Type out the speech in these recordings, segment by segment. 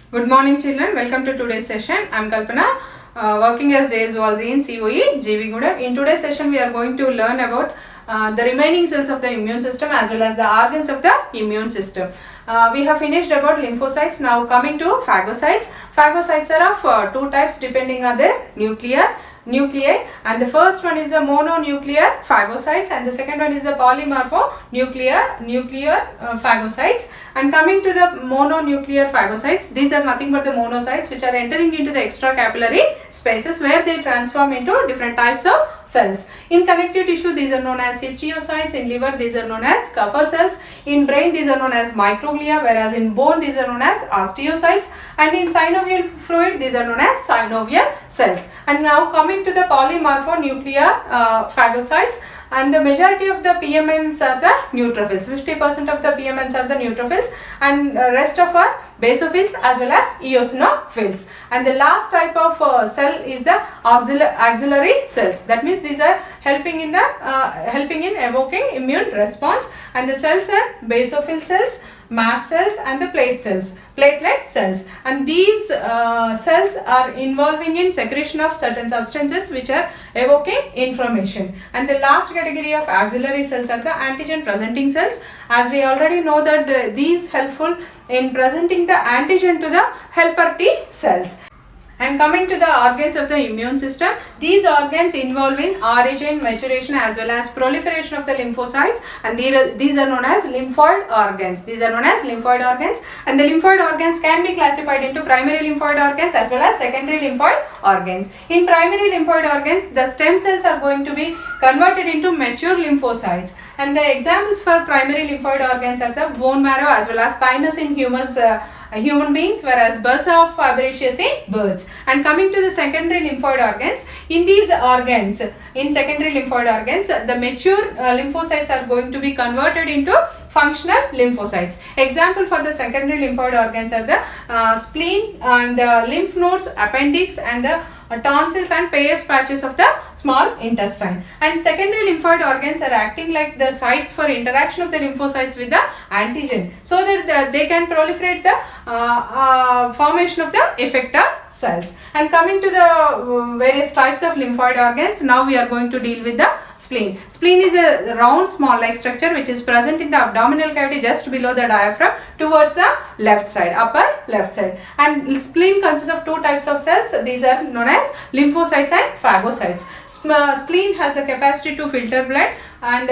Good morning, children. Welcome to today's session. I am Kalpana, working as JL Zoology in COE, JV. In today's session, we are going to learn about the remaining cells of the immune system as well as the organs of the immune system. We have finished about lymphocytes. Now coming to phagocytes. Phagocytes are of two types depending on their nuclei, and the first one is the mononuclear phagocytes and the second one is the polymernuclear phagocytes. And coming to the mononuclear phagocytes, these are nothing but the monocytes which are entering into the extracapillary spaces where they transform into different types of cells. In connective tissue, these are known as histiocytes. In liver, these are known as Kupffer cells. In brain, these are known as microglia, whereas in bone, these are known as osteocytes. And in synovial fluid, these are known as synovial cells. And now coming to the polymernuclear phagocytes, and the majority of the PMNs are the neutrophils. 50% of the PMNs are the neutrophils, and rest of are basophils as well as eosinophils. And the last type of cell is the auxiliary cells. That means these are helping in evoking immune response, and the cells are basophil cells, mast cells and the platelet cells, and these cells are involving in secretion of certain substances which are evoking inflammation. And the last category of auxiliary cells are the antigen presenting cells, as we already know that these helpful in presenting the antigen to the helper T cells. And coming to the organs of the immune system, these organs involve in origin, maturation as well as proliferation of the lymphocytes, and these are known as lymphoid organs. And the lymphoid organs can be classified into primary lymphoid organs as well as secondary lymphoid organs. In primary lymphoid organs, the stem cells are going to be converted into mature lymphocytes, and the examples for primary lymphoid organs are the bone marrow as well as thymus in human beings, whereas bursa of Fabricius in birds. And coming to the secondary lymphoid organs, in secondary lymphoid organs, the mature lymphocytes are going to be converted into functional lymphocytes. Example for the secondary lymphoid organs are the spleen and the lymph nodes, appendix and the tonsils and Peyer's patches of the small intestine. And secondary lymphoid organs are acting like the sites for interaction of the lymphocytes with the antigen, so that they can proliferate the formation of the effector cells. And coming to the various types of lymphoid organs, now we are going to deal with the spleen. Spleen is a round small like structure which is present in the abdominal cavity just below the diaphragm towards the left side, upper left side. And spleen consists of two types of cells. These are known as lymphocytes and phagocytes. Spleen has the capacity to filter blood, and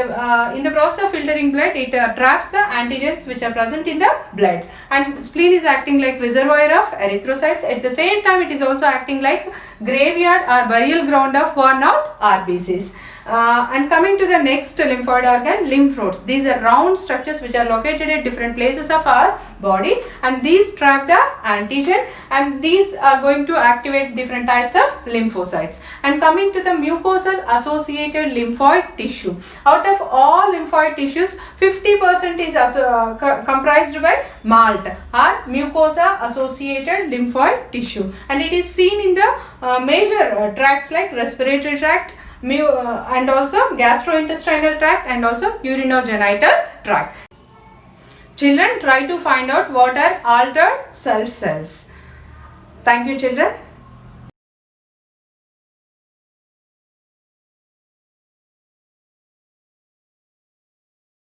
in the process of filtering blood, it traps the antigens which are present in the blood. And spleen is acting like reservoir of erythrocytes. At the same time, it is also acting like graveyard or burial ground of worn out RBCs. And coming to the next lymphoid organ, lymph nodes. These are round structures which are located at different places of our body, and these trap the antigen, and these are going to activate different types of lymphocytes. And coming to the mucosal associated lymphoid tissue. Out of all lymphoid tissues, 50% is comprised by MALT or mucosa associated lymphoid tissue, and it is seen in the major tracts like respiratory tract, and also gastrointestinal tract and also urinogenital tract. Children, try to find out what are altered cell cells. Thank you, children.